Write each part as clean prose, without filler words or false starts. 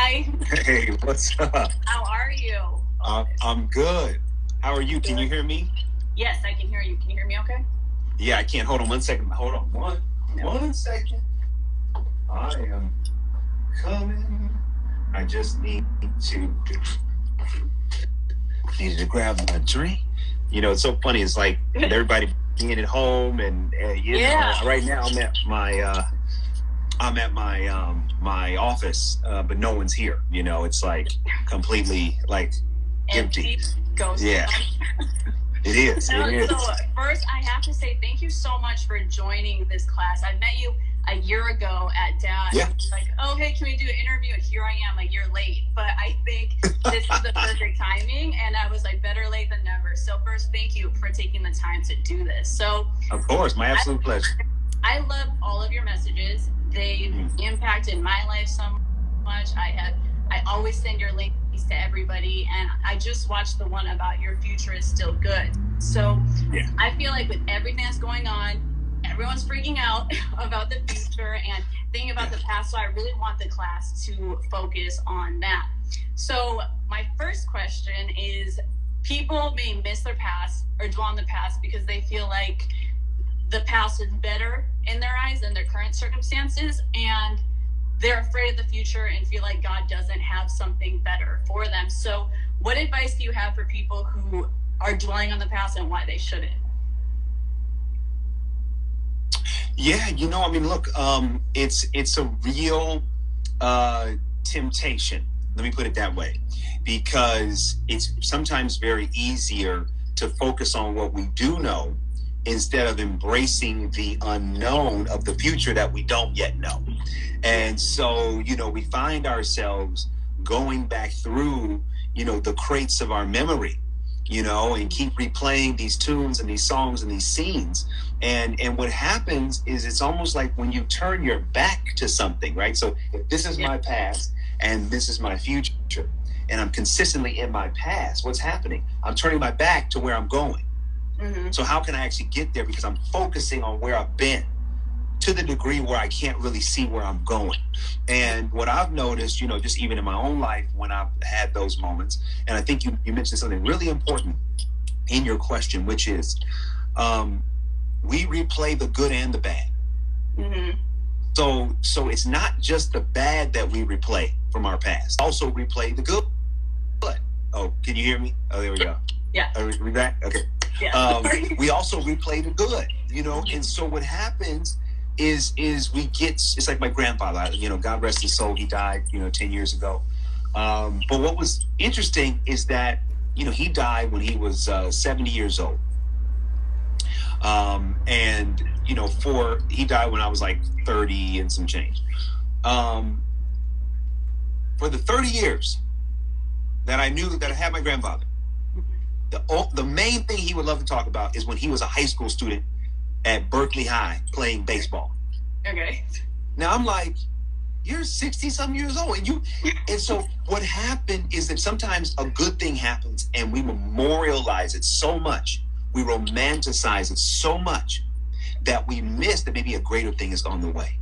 Hi. Hey, what's up? How are you? I'm good. How are you? Can you hear me? Yes, I can hear you. Can you hear me okay? Yeah, I can. Hold on 1 second. Hold on. One second. I am coming. I just needed to grab my drink. You know, it's so funny. It's like with everybody being at home and you know, right now I'm at my office, but no one's here. You know, it's like completely like empty. Ghost. Yeah. It is. No, it is. So first, I have to say thank you so much for joining this class. I met you a year ago at DAD. Yeah. Like, oh, hey, can we do an interview? And here I am a year late. But I think this is the perfect timing. And I was like, better late than never. So first, thank you for taking the time to do this. So, of course, my absolute pleasure. I love all of your messages. They've impacted my life so much. I always send your links to everybody, and I just watched the one about your future is still good. So I feel like with everything that's going on, everyone's freaking out about the future and thinking about the past. So I really want the class to focus on that. So my first question is, people may miss their past or dwell on the past because they feel like the past is better in their eyes than their current circumstances, and they're afraid of the future and feel like God doesn't have something better for them. So what advice do you have for people who are dwelling on the past and why they shouldn't? Yeah, you know, I mean, look, it's a real temptation. Let me put it that way, because it's sometimes very easier to focus on what we do know instead of embracing the unknown of the future that we don't yet know. And so, you know, we find ourselves going back through, you know, the crates of our memory, you know, and keep replaying these tunes and these songs and these scenes. And what happens is it's almost like when you turn your back to something, right? So if this is my past and this is my future, and I'm consistently in my past, what's happening? I'm turning my back to where I'm going. So how can I actually get there? Because I'm focusing on where I've been to the degree where I can't really see where I'm going. And what I've noticed, you know, just even in my own life when I've had those moments, and I think you mentioned something really important in your question, which is we replay the good and the bad. So it's not just the bad that we replay from our past. Also replay the good. Oh, can you hear me? Oh, there we go. Yeah. Are we back? Okay. Yeah. We also replay the good, you know, and so what happens is we get, it's like my grandfather, you know, God rest his soul, he died, you know, 10 years ago. But what was interesting is that, you know, he died when he was 70 years old. And, you know, he died when I was like 30 and some change. For the 30 years that I knew that I had my grandfather, the main thing he would love to talk about is when he was a high school student at Berkeley High playing baseball. Okay. Now I'm like, you're 60-something years old. And so what happened is that sometimes a good thing happens and we memorialize it so much, we romanticize it so much that we miss that maybe a greater thing is on the way.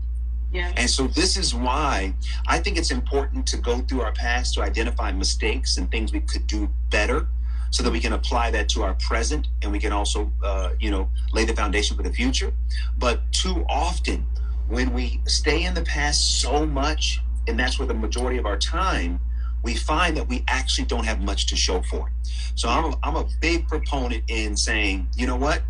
Yeah. And so this is why I think it's important to go through our past to identify mistakes and things we could do better, so that we can apply that to our present and we can also, you know, lay the foundation for the future. But too often when we stay in the past so much, and that's where the majority of our time, we find that we actually don't have much to show for it. So I'm a big proponent in saying, you know what?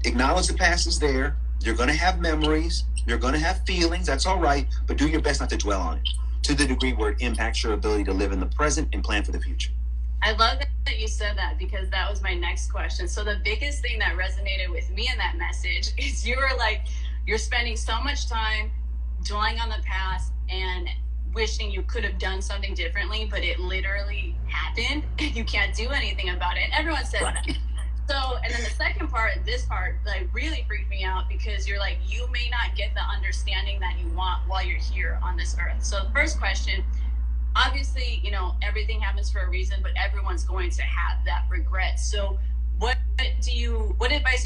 Acknowledge the past is there. You're going to have memories. You're going to have feelings. That's all right. But do your best not to dwell on it to the degree where it impacts your ability to live in the present and plan for the future. I love that you said that, because that was my next question. So the biggest thing that resonated with me in that message is you were like, you're spending so much time dwelling on the past and wishing you could have done something differently, but it literally happened and you can't do anything about it. And everyone says that. So, and then the second part, this part, like really freaked me out, because you're like, you may not get the understanding that you want while you're here on this earth. So the first question, obviously, you know, everything happens for a reason, but everyone's going to have that regret. So what advice do you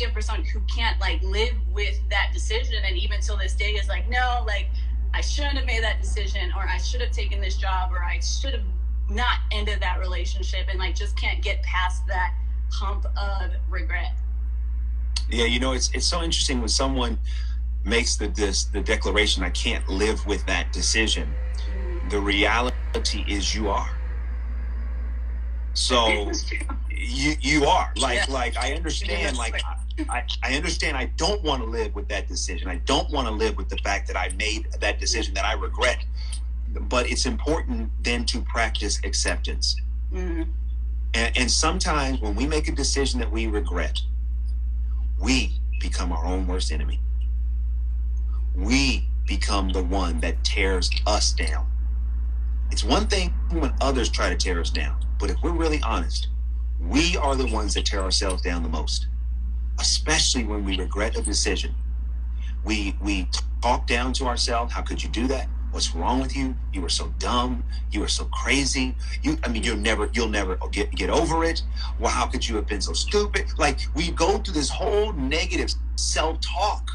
have for someone who can't like live with that decision, and even till this day is like, no, like I shouldn't have made that decision, or I should have taken this job, or I should have not ended that relationship, and like just can't get past that hump of regret. Yeah, you know, it's so interesting when someone makes the declaration, I can't live with that decision. The reality is you are. So you are like I understand, like I understand I don't want to live with that decision. I don't want to live with the fact that I made that decision that I regret. But it's important then to practice acceptance. Mm-hmm. And sometimes when we make a decision that we regret, we become our own worst enemy. We become the one that tears us down. It's one thing when others try to tear us down, but if we're really honest, we are the ones that tear ourselves down the most, especially when we regret a decision. We talk down to ourselves. How could you do that? What's wrong with you? You were so dumb. You were so crazy. You'll never get over it. Well, how could you have been so stupid? Like, we go through this whole negative self-talk.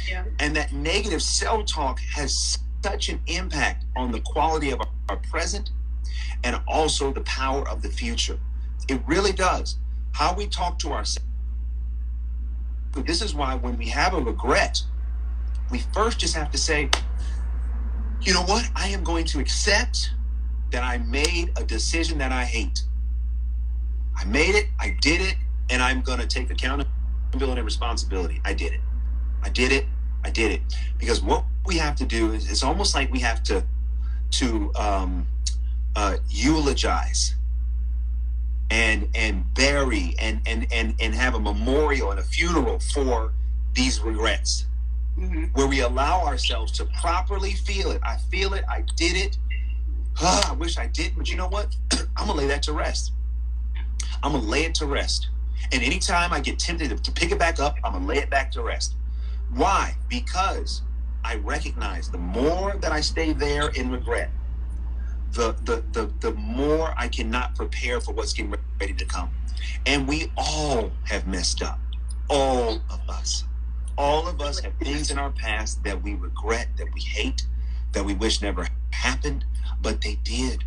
Yeah. And that negative self-talk has such an impact on the quality of our present and also the power of the future. It really does. How we talk to ourselves. This is why when we have a regret, we first just have to say, you know what? I am going to accept that I made a decision that I hate. I made it, I did it, and I'm going to take accountability and responsibility. I did it. I did it. I did it. Because what we have to do is, it's almost like we have to eulogize and bury and have a memorial and a funeral for these regrets. Mm-hmm. Where we allow ourselves to properly feel it. I feel it. I did it. I wish I didn't, but you know what? I'm going to lay that to rest. I'm going to lay it to rest. And anytime I get tempted to pick it back up, I'm going to lay it back to rest. Why? Because I recognize the more that I stay there in regret, the more I cannot prepare for what's getting ready to come. And we all have messed up. All of us. All of us have things in our past that we regret, that we hate, that we wish never happened, but they did.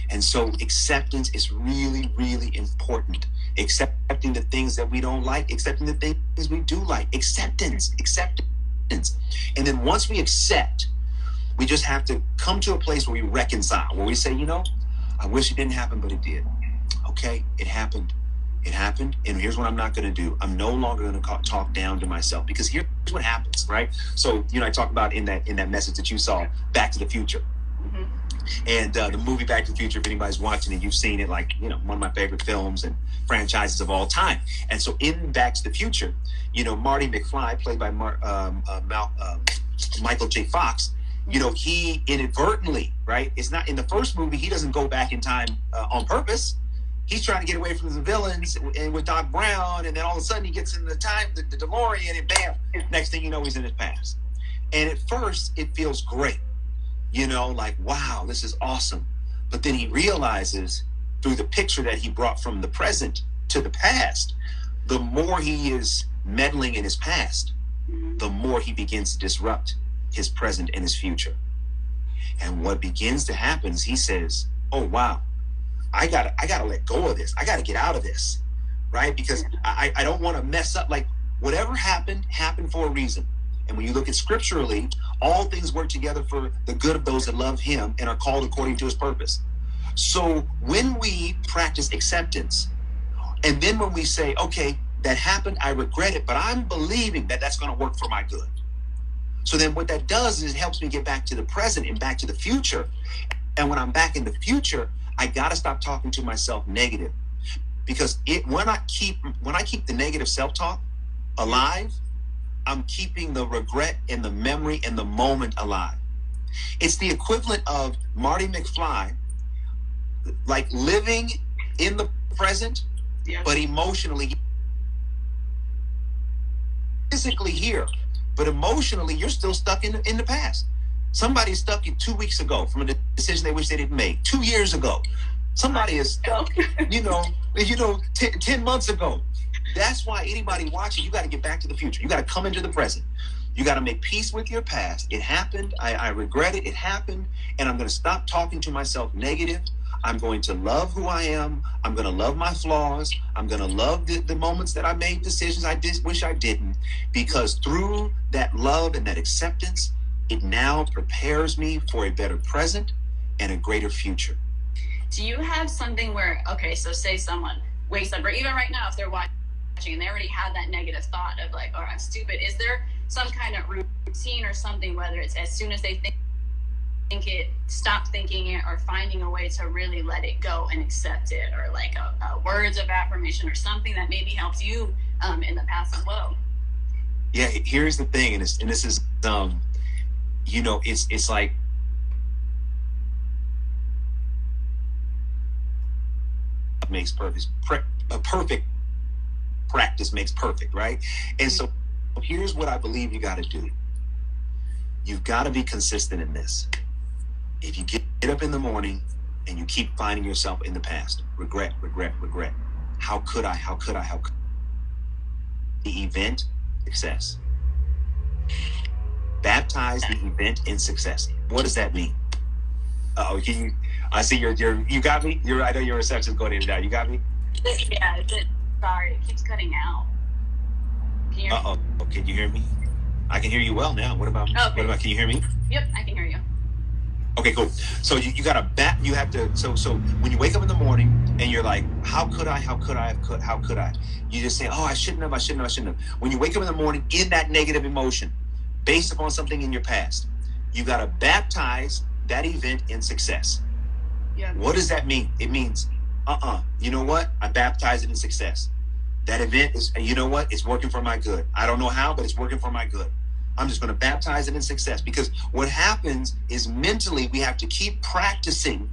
And so acceptance is really, really important. Accepting the things that we don't like, accepting the things we do like. Acceptance. And then once we accept, we just have to come to a place where we reconcile, where we say, you know, I wish it didn't happen, but it did. Okay, it happened. It happened, and here's what I'm not going to do. I'm no longer going to talk down to myself, because here's what happens, right? So, you know, I talked about in that message that you saw, Back to the Future. Mm-hmm. And the movie Back to the Future, if anybody's watching it, you've seen it, like, you know, one of my favorite films and franchises of all time. And so in Back to the Future, you know, Marty McFly, played by Michael J. Fox, you know, he inadvertently, right? It's not in the first movie, he doesn't go back in time on purpose. He's trying to get away from the villains and with Doc Brown, and then all of a sudden he gets in the DeLorean, and bam, next thing you know, he's in his past. And at first, it feels great, you know, like, wow, this is awesome. But then he realizes through the picture that he brought from the present to the past, the more he is meddling in his past, the more he begins to disrupt his present and his future. And what begins to happen is he says, oh, wow, I gotta let go of this. I gotta get out of this, right? Because I don't want to mess up. Like, whatever happened for a reason. And when you look at scripturally, all things work together for the good of those that love him and are called according to his purpose. So when we practice acceptance, and then when we say, okay, that happened, I regret it, but I'm believing that that's going to work for my good. So then what that does is it helps me get back to the present and back to the future. And when I'm back in the future, I got to stop talking to myself negative, because when I keep the negative self-talk alive, I'm keeping the regret and the memory and the moment alive. It's the equivalent of Marty McFly, like living in the present, but emotionally, physically here, but emotionally, you're still stuck in the past. Somebody's stuck 2 weeks ago from a decision they wish they didn't make. 2 years ago. Somebody is stuck, 10 months ago. That's why anybody watching, you got to get back to the future. You got to come into the present. You got to make peace with your past. It happened. I regret it. It happened. And I'm going to stop talking to myself negative. I'm going to love who I am. I'm going to love my flaws. I'm going to love the moments that I made decisions I wish I didn't. Because through that love and that acceptance, it now prepares me for a better present and a greater future. Do you have something where, okay, so say someone wakes up, or even right now if they're watching and they already had that negative thought of like, oh, I'm stupid. Is there some kind of routine or something, whether it's as soon as they think it, stop thinking it, or finding a way to really let it go and accept it, or like a words of affirmation or something that maybe helped you in the past as well? Yeah, here's the thing, and this is, you know, it's like, makes perfect. A perfect practice makes perfect, right? And so here's what I believe you got to do. You've got to be consistent in this. If you get up in the morning and you keep finding yourself in the past, regret, how could I? The event, success. Baptize the event in success. What does that mean? Oh, can you? I see you got me. I know your reception's going in and out. You got me? Yeah. Sorry, it keeps cutting out. Can you hear me? Can you hear me? I can hear you well now. What about? Can you hear me? Yep, I can hear you. Okay, cool. So you got to you have to. So when you wake up in the morning and you're like, how could I? You just say, oh, I shouldn't have. When you wake up in the morning in that negative emotion, based upon something in your past, you got to baptize that event in success. Yeah. What does that mean? It means, you know what? I baptize it in success. That event is, you know what? It's working for my good. I don't know how, but it's working for my good. I'm just going to baptize it in success, because what happens is mentally we have to keep practicing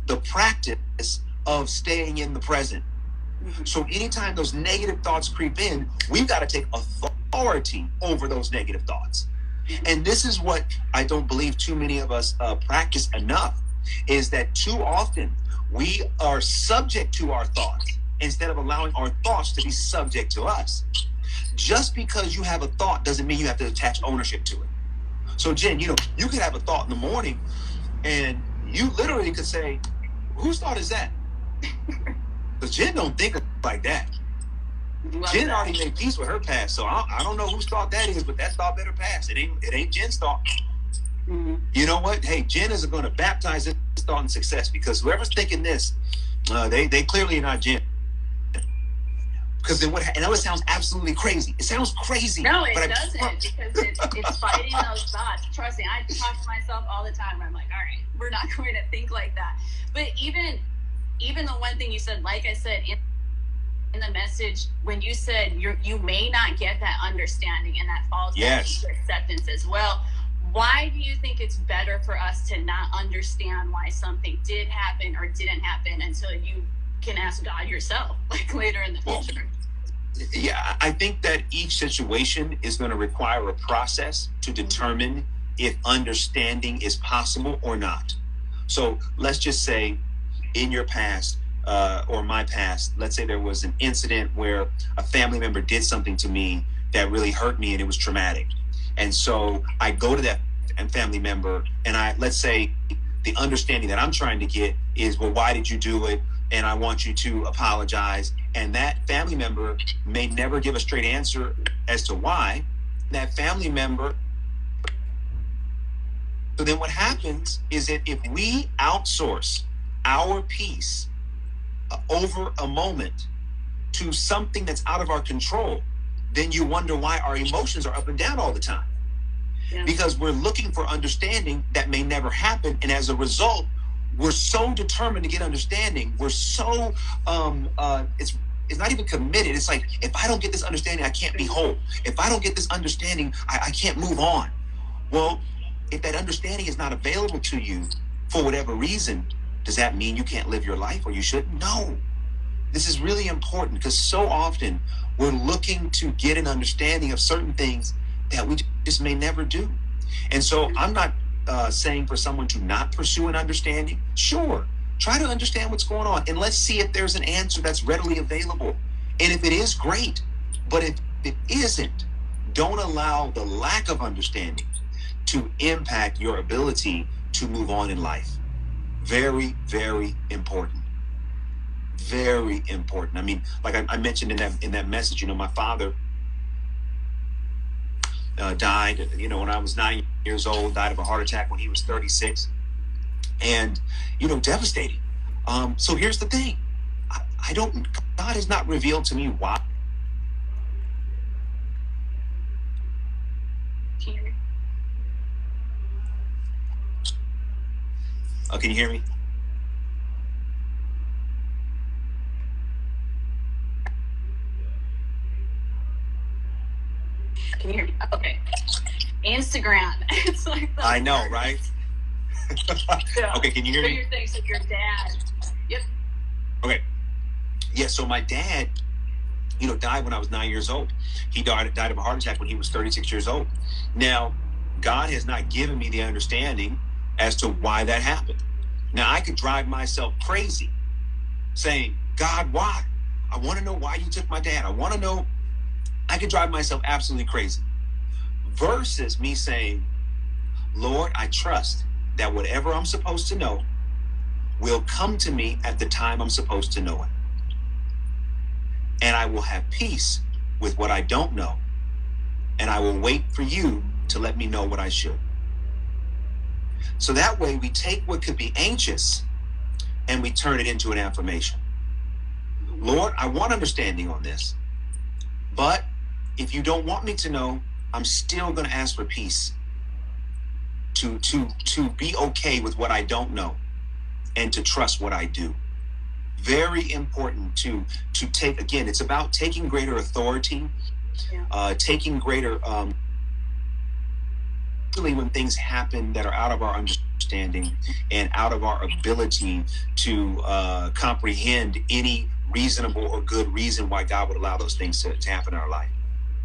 the practice of staying in the present. Mm-hmm. So anytime those negative thoughts creep in, we've got to take authority over those negative thoughts. And this is what I don't believe too many of us practice enough, is that too often we are subject to our thoughts instead of allowing our thoughts to be subject to us. Just because you have a thought doesn't mean you have to attach ownership to it. So Jen, you know, you could have a thought in the morning and you literally could say, whose thought is that? Because Jen don't think like that. Jen already made peace with her past, so I don't know whose thought that is, but that thought better pass. It ain't Jen's thought. Mm-hmm. You know what? Hey, Jen is going to baptize this thought in success, because whoever's thinking this, they clearly are not Jen. Because then what? And I know it sounds absolutely crazy. It sounds crazy. No, it doesn't, because it's fighting those thoughts. Trust me, I talk to myself all the time. Where I'm like, all right, we're not going to think like that. But even the one thing you said, like I said in the message, when you said you may not get that understanding, and that falls into acceptance as well. Why do you think it's better for us to not understand why something did happen or didn't happen until you can ask God yourself, like later in the future? Yeah, I think that each situation is going to require a process to determine if understanding is possible or not. So let's just say in your past, or my past, let's say there was an incident where a family member did something to me that really hurt me and it was traumatic. And so I go to that family member and let's say the understanding that I'm trying to get is, well, why did you do it? And I want you to apologize. And that family member may never give a straight answer as to why. That family member. So then what happens is that if we outsource our peace over a moment to something that's out of our control, then you wonder why our emotions are up and down all the time. Yeah. Because we're looking for understanding that may never happen. And as a result, we're so determined to get understanding. We're so, it's not even committed. It's like, if I don't get this understanding, I can't be whole. If I don't get this understanding, I can't move on. Well, if that understanding is not available to you for whatever reason, does that mean you can't live your life or you shouldn't? No. This is really important, because so often we're looking to get an understanding of certain things that we just may never do. And so I'm not saying for someone to not pursue an understanding. Sure, try to understand what's going on, and let's see if there's an answer that's readily available. And if it is, great. But if it isn't, don't allow the lack of understanding to impact your ability to move on in life. Very, very important. Very important. I mean, like I mentioned in that message, you know, my father died, you know, when I was 9 years old, died of a heart attack when he was 36. And, you know, devastating. So here's the thing. God has not revealed to me why. Oh, can you hear me? Can you hear me? Okay. Instagram. It's like I know, right? Yeah. Okay, can you hear me? Your things with your dad. Yep. Okay. Yeah, so my dad, you know, died when I was 9 years old. He died of a heart attack when he was 36 years old. Now, God has not given me the understanding as to why that happened. Now, I could drive myself crazy saying, God, why? I want to know why you took my dad. I want to know. I could drive myself absolutely crazy. Versus me saying, Lord, I trust that whatever I'm supposed to know will come to me at the time I'm supposed to know it. And I will have peace with what I don't know. And I will wait for you to let me know what I should. So that way we take what could be anxious and we turn it into an affirmation. Lord, I want understanding on this. But if you don't want me to know, I'm still going to ask for peace to be okay with what I don't know and to trust what I do. Very important to take, again, it's about taking greater authority, taking greater, when things happen that are out of our understanding and out of our ability to comprehend any reasonable or good reason why God would allow those things to happen in our life.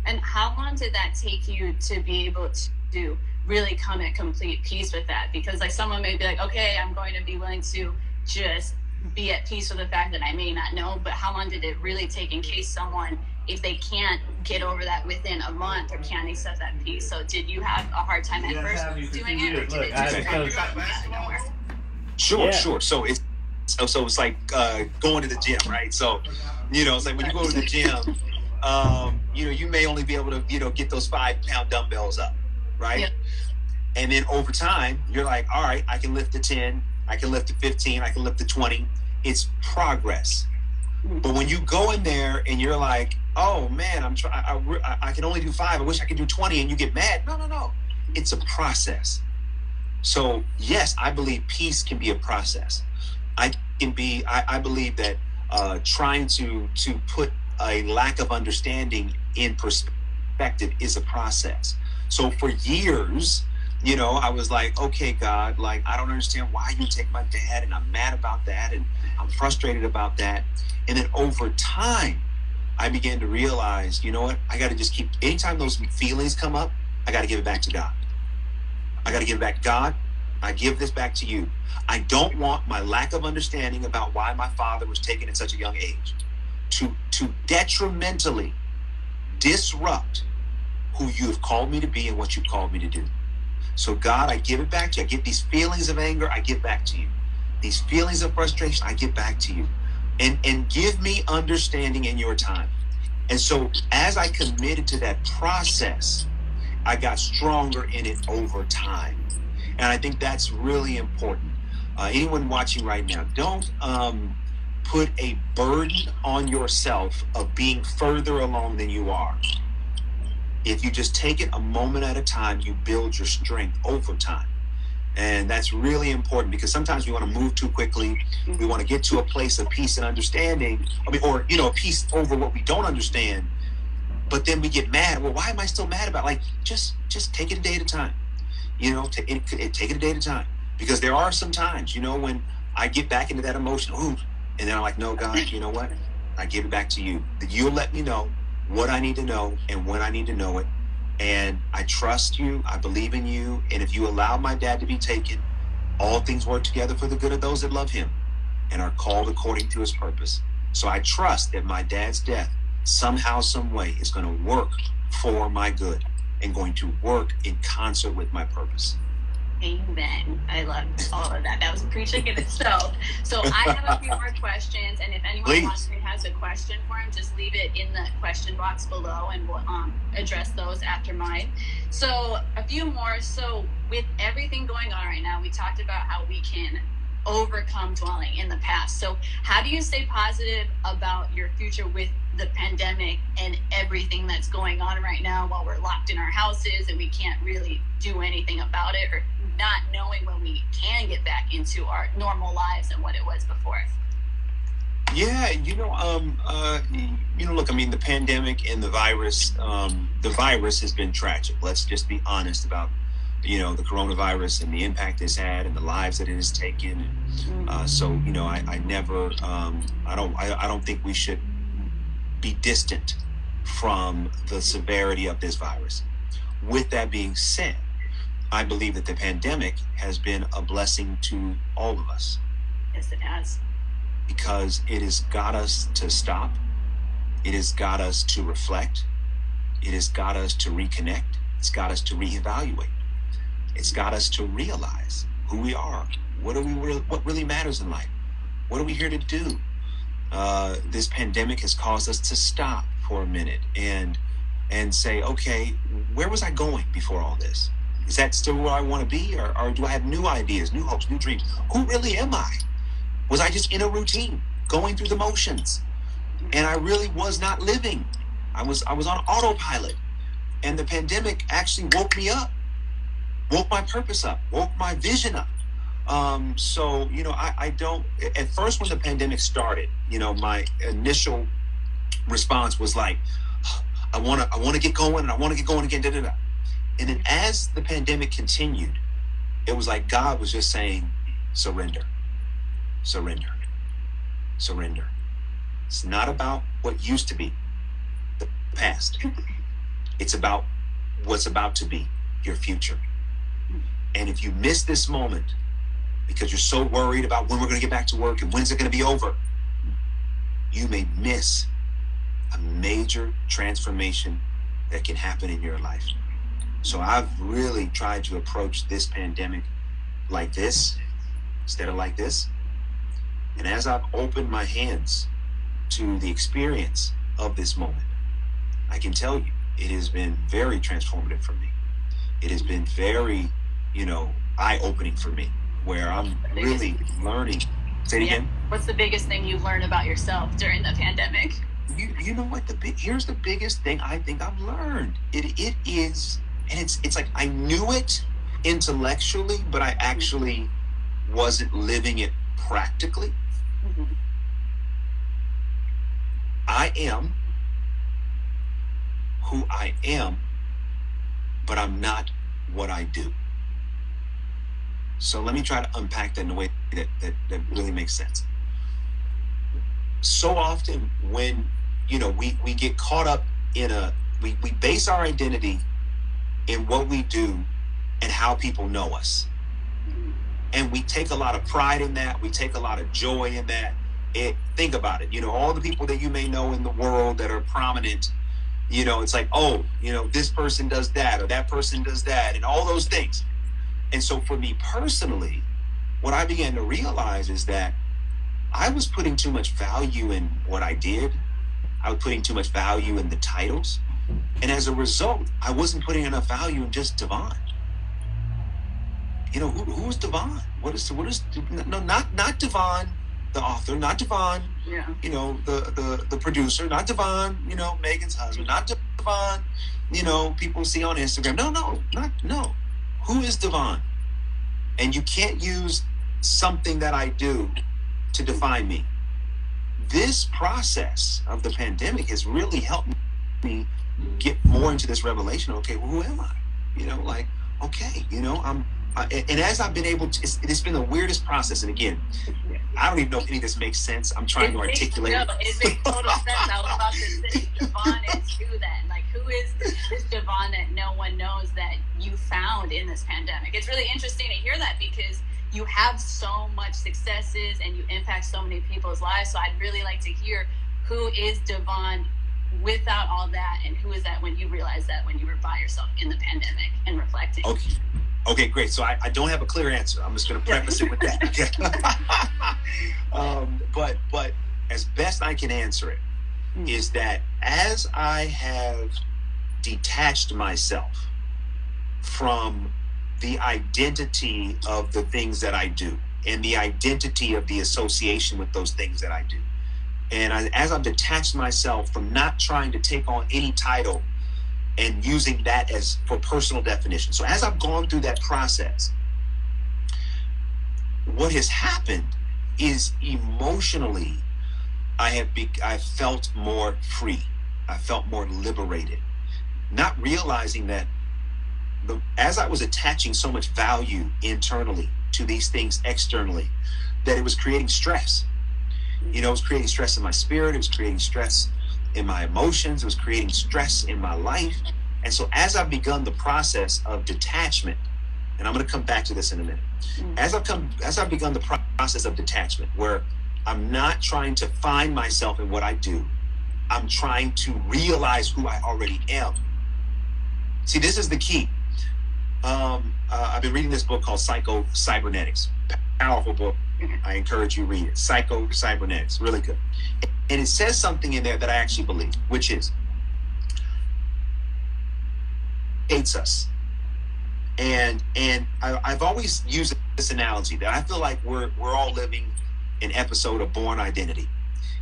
And how long did that take you to be able to really come at complete peace with that? Because like someone may be like, okay, I'm going to be willing to just be at peace with the fact that I may not know, but how long did it really take in case someone, if they can't get over that within a month or can't accept that peace? So did you have a hard time at first doing it, or did it just kind of come out of nowhere? Sure. So it's like going to the gym, right? So, you know, it's like when you go to the gym, you know, you may only be able to, you know, get those 5-pound dumbbells up, right? Yep. And then over time, you're like, all right, I can lift the 10, I can lift the 15, I can lift the 20. It's progress. But when you go in there and you're like, oh man, I can only do 5. I wish I could do 20, and you get mad. No. It's a process. So yes, I believe peace can be a process. I believe that trying to put a lack of understanding in perspective is a process. So for years, you know, I was like, okay, God, like, I don't understand why you take my dad, and I'm mad about that, and I'm frustrated about that. And then over time, I began to realize, you know what, I got to just keep, anytime those feelings come up, I got to give it back to God. I got to give it back to God. I give this back to you. I don't want my lack of understanding about why my father was taken at such a young age to detrimentally disrupt who you have called me to be and what you called me to do. So God, I give it back to you. I give these feelings of anger, I give back to you. These feelings of frustration, I give back to you. And give me understanding in your time. And so as I committed to that process, I got stronger in it over time. And I think that's really important. Anyone watching right now, don't put a burden on yourself of being further along than you are. If you just take it a moment at a time, you build your strength over time. And that's really important, because sometimes we want to move too quickly. We want to get to a place of peace and understanding, or, you know, peace over what we don't understand. But then we get mad. Well, why am I still mad about it? Like, just take it a day at a time. You know, take it a day at a time. Because there are some times, you know, when I get back into that emotion, and then I'm like, no, God, you know what? I give it back to you. That you'll let me know what I need to know and when I need to know it. And I trust you. I believe in you. And if you allow my dad to be taken, all things work together for the good of those that love him and are called according to his purpose. So I trust that my dad's death somehow, some way, is going to work for my good and going to work in concert with my purpose. Amen. I loved all of that. That was preaching in itself. So I have a few more questions, and if anyone watching has a question for him, just leave it in the question box below, and we'll address those after mine. So a few more. So with everything going on right now, we talked about how we can overcome dwelling in the past. So how do you stay positive about your future with the pandemic and everything that's going on right now while we're locked in our houses and we can't really do anything about it, or not knowing when we can get back into our normal lives and what it was before? Yeah, look, I mean, the pandemic and the virus has been tragic. Let's just be honest about, the coronavirus and the impact it's had and the lives that it has taken. I don't think we should be distant from the severity of this virus. With that being said, I believe that the pandemic has been a blessing to all of us. Yes, it has. Because it has got us to stop. It has got us to reflect. It has got us to reconnect. It's got us to reevaluate. It's got us to realize who we are. What really matters in life? What are we here to do? This pandemic has caused us to stop for a minute and say, okay, where was I going before all this? Is that still where I want to be? Or do I have new ideas, new hopes, new dreams? Who really am I? Was I just in a routine, going through the motions? And I really was not living. I was on autopilot. And the pandemic actually woke me up, woke my purpose up, woke my vision up. I don't, at first when the pandemic started, my initial response was like, I want to get going, and I want to get going again, da, da, da. And then as the pandemic continued, it was like God was just saying, surrender, surrender, surrender. It's not about what used to be, the past. It's about what's about to be, your future. And if you miss this moment because you're so worried about when we're going to get back to work and when's it going to be over, you may miss a major transformation that can happen in your life. So I've really tried to approach this pandemic like this instead of like this. And as I've opened my hands to the experience of this moment, I can tell you it has been very transformative for me. It has been very, eye-opening for me, where I'm really learning. Say it again. What's the biggest thing you learned about yourself during the pandemic? You know what? Here's the biggest thing I think I've learned. It is, and it's like I knew it intellectually, but I actually wasn't living it practically. Mm-hmm. I am who I am, but I'm not what I do. So let me try to unpack that in a way that really makes sense. So often when, we get caught up in we base our identity in what we do and how people know us. And we take a lot of pride in that. We take a lot of joy in that. Think about it. All the people that you may know in the world that are prominent, it's like, this person does that or that person does that and all those things. And so for me personally, what I began to realize is that I was putting too much value in what I did. I was putting too much value in the titles. And as a result, I wasn't putting enough value in just DeVon. Who is DeVon? What is not DeVon, the author, not DeVon, the producer, not DeVon, Megan's husband, not DeVon, people see on Instagram. No. Who is DeVon? And you can't use something that I do to define me. This process of the pandemic has really helped me get more into this revelation. Okay, well, who am I? And as I've been able to, it's been the weirdest process. And again, I don't even know if any of this makes sense. I'm trying to articulate it. It makes total sense. I was about to say, DeVon is who then? Like, who is this DeVon that no one knows that you found in this pandemic? It's really interesting to hear that because you have so much successes and you impact so many people's lives. So I'd really like to hear who is DeVon without all that, and who is that when you realized that when you were by yourself in the pandemic and reflecting? Okay, great. So I don't have a clear answer. I'm just going to preface it with that. Okay. But as best I can answer it is that as I have detached myself from the identity of the things that I do and the identity of the association with those things that I do, and as I've detached myself from not trying to take on any title and using that as for personal definition. So as I've gone through that process, what has happened is emotionally, I felt more free. I felt more liberated, not realizing that as I was attaching so much value internally to these things externally, that it was creating stress. You know, it was creating stress in my spirit. It was creating stress in my emotions. It was creating stress in my life. And so as I've begun the process of detachment, and I'm going to come back to this in a minute, as I've begun the process of detachment, where I'm not trying to find myself in what I do, I'm trying to realize who I already am. See, this is the key. I've been reading this book called Psycho-Cybernetics. Powerful book. I encourage you to read it. Psycho-Cybernetics. Really good. And it says something in there that I actually believe, which is, hates us. And I've always used this analogy that I feel like we're all living an episode of Born Identity.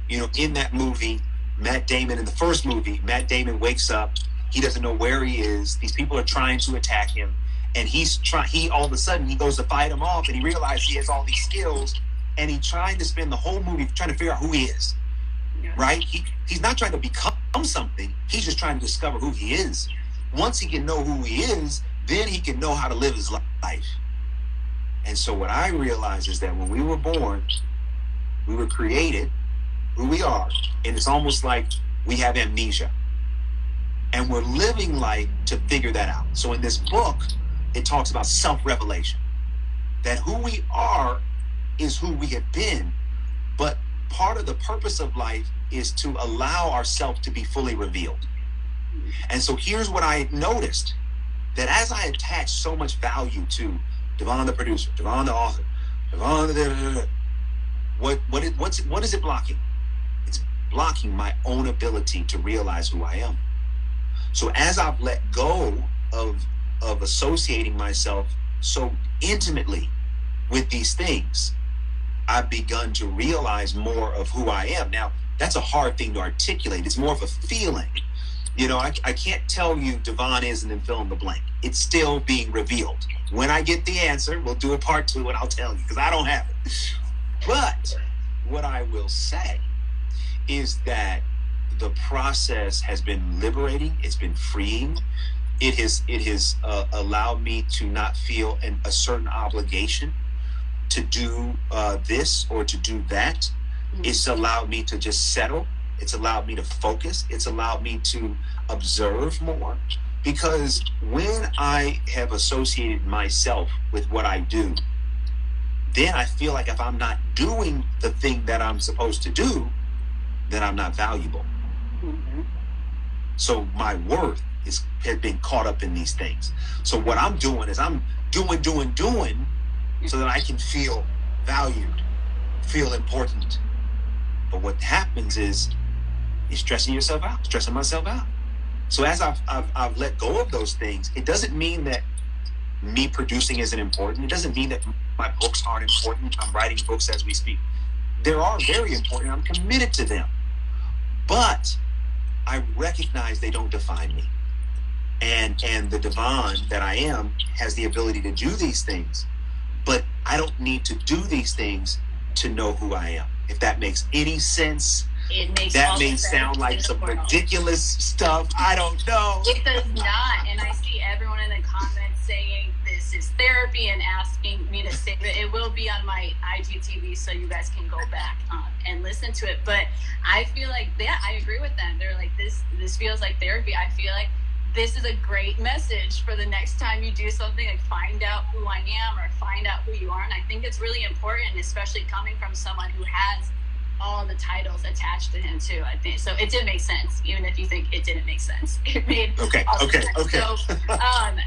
You know, in that movie, in the first movie, Matt Damon wakes up. He doesn't know where he is. These people are trying to attack him. And he all of a sudden, he goes to fight them off, and he realizes he has all these skills, and he's trying to spend the whole movie trying to figure out who he is, right? He's not trying to become something. He's just trying to discover who he is. Once he can know who he is, then he can know how to live his life. And so what I realize is that when we were born, we were created who we are, and it's almost like we have amnesia. And we're living life to figure that out. So in this book, it talks about self-revelation, that who we are is who we have been, but part of the purpose of life is to allow ourselves to be fully revealed. And so here's what I noticed, that as I attached so much value to DeVon the producer, DeVon the author, DeVon the what is it blocking? It's blocking my own ability to realize who I am. So as I've let go of associating myself so intimately with these things, I've begun to realize more of who I am. Now, that's a hard thing to articulate. It's more of a feeling. You know, I can't tell you DeVon is and then fill in the blank. It's still being revealed. When I get the answer, we'll do a part 2 and I'll tell you, because I don't have it. But what I will say is that the process has been liberating. It's been freeing. It has allowed me to not feel a certain obligation to do this or to do that. It's allowed me to just settle. It's allowed me to focus. It's allowed me to observe more. Because when I have associated myself with what I do, then I feel like if I'm not doing the thing that I'm supposed to do, then I'm not valuable. So my worth has been caught up in these things. So what I'm doing is I'm doing so that I can feel valued, feel important. But what happens is you're stressing yourself out, stressing myself out. So as I've let go of those things, it doesn't mean that me producing isn't important. It doesn't mean that my books aren't important. I'm writing books as we speak. They are very important. I'm committed to them. But I recognize they don't define me. And the DeVon that I am has the ability to do these things, but I don't need to do these things to know who I am. If that makes any sense. It makes that may sound like some ridiculous stuff. I don't know. It does not. And I see everyone in the comments saying this is therapy and asking me to save it. It will be on my IGTV, so you guys can go back and listen to it. But I feel like I agree with them. They're like, this feels like therapy. I feel like this is a great message for the next time you do something, like find out who I am or find out who you are. And I think it's really important, especially coming from someone who has all the titles attached to him too, I think. So it did make sense, even if you think it didn't make sense. It made okay.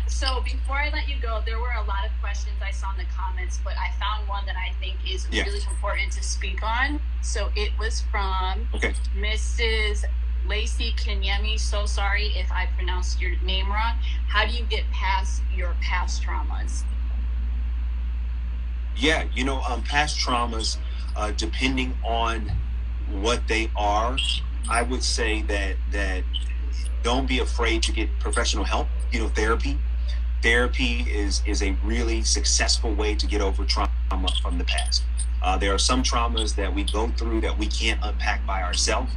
So before I let you go, there were a lot of questions I saw in the comments, but I found one that I think is really important to speak on. So it was from Mrs. Lacey Kenyemi. So sorry if I pronounced your name wrong. How do you get past your past traumas? Yeah, past traumas, depending on what they are, I would say that don't be afraid to get professional help. Therapy is a really successful way to get over trauma from the past. There are some traumas that we go through that we can't unpack by ourselves.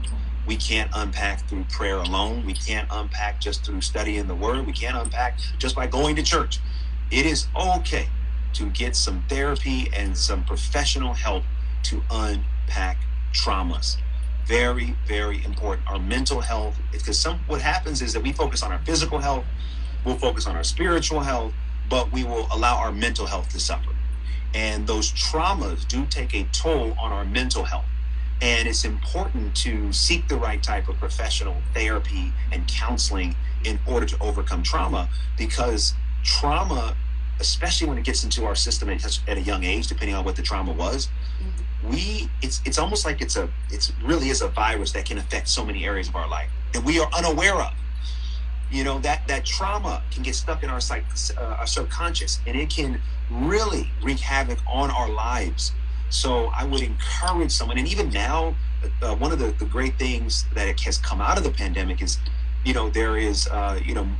We can't unpack through prayer alone. We can't unpack just through studying the word. We can't unpack just by going to church. It is okay to get some therapy and some professional help to unpack traumas. Very, very important. Our mental health, because what happens is that we focus on our physical health, we'll focus on our spiritual health, but we will allow our mental health to suffer. And those traumas do take a toll on our mental health. And it's important to seek the right type of professional therapy and counseling in order to overcome trauma, because trauma, especially when it gets into our system at a young age, depending on what the trauma was, it's almost like it really is a virus that can affect so many areas of our life that we are unaware of. That trauma can get stuck in our subconscious, and it can really wreak havoc on our lives. So I would encourage someone, and even now, one of the great things that has come out of the pandemic is, there is,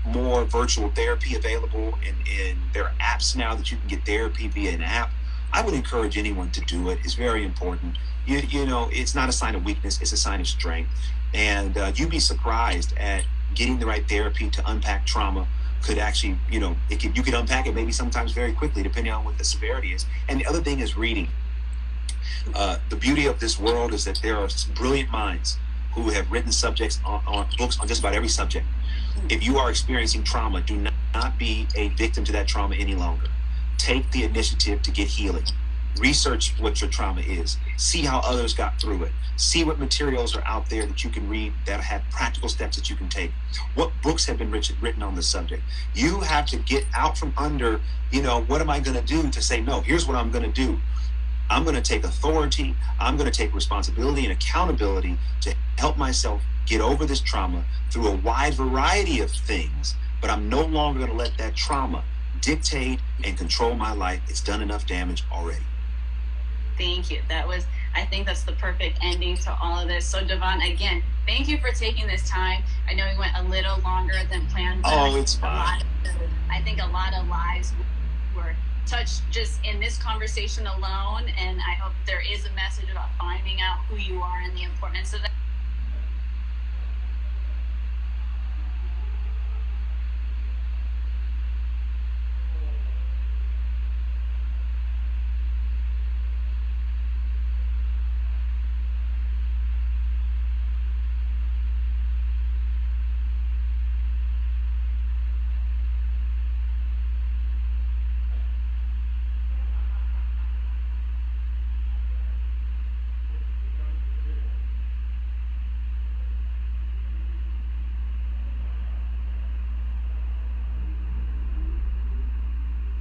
more virtual therapy available, and there are apps now that you can get therapy via an app. I would encourage anyone to do it. It's very important. It's not a sign of weakness. It's a sign of strength. And you'd be surprised at getting the right therapy to unpack trauma. Could actually, you could unpack it maybe sometimes very quickly, depending on what the severity is. And the other thing is reading. The beauty of this world is that there are brilliant minds who have written subjects on books on just about every subject. If you are experiencing trauma, do not be a victim to that trauma any longer. Take the initiative to get healing. Research what your trauma is. See how others got through it. See what materials are out there that you can read that have practical steps that you can take. What books have been written on the subject. You have to get out from under, what am I going to do to say, no, here's what I'm going to do. I'm going to take authority. I'm going to take responsibility and accountability to help myself get over this trauma through a wide variety of things. But I'm no longer going to let that trauma dictate and control my life. It's done enough damage already. Thank you. I think that's the perfect ending to all of this. So DeVon, again, thank you for taking this time. I know we went a little longer than planned. Oh, it's fine. I think a lot of lives were touched just in this conversation alone. And I hope there is a message about finding out who you are and the importance of that.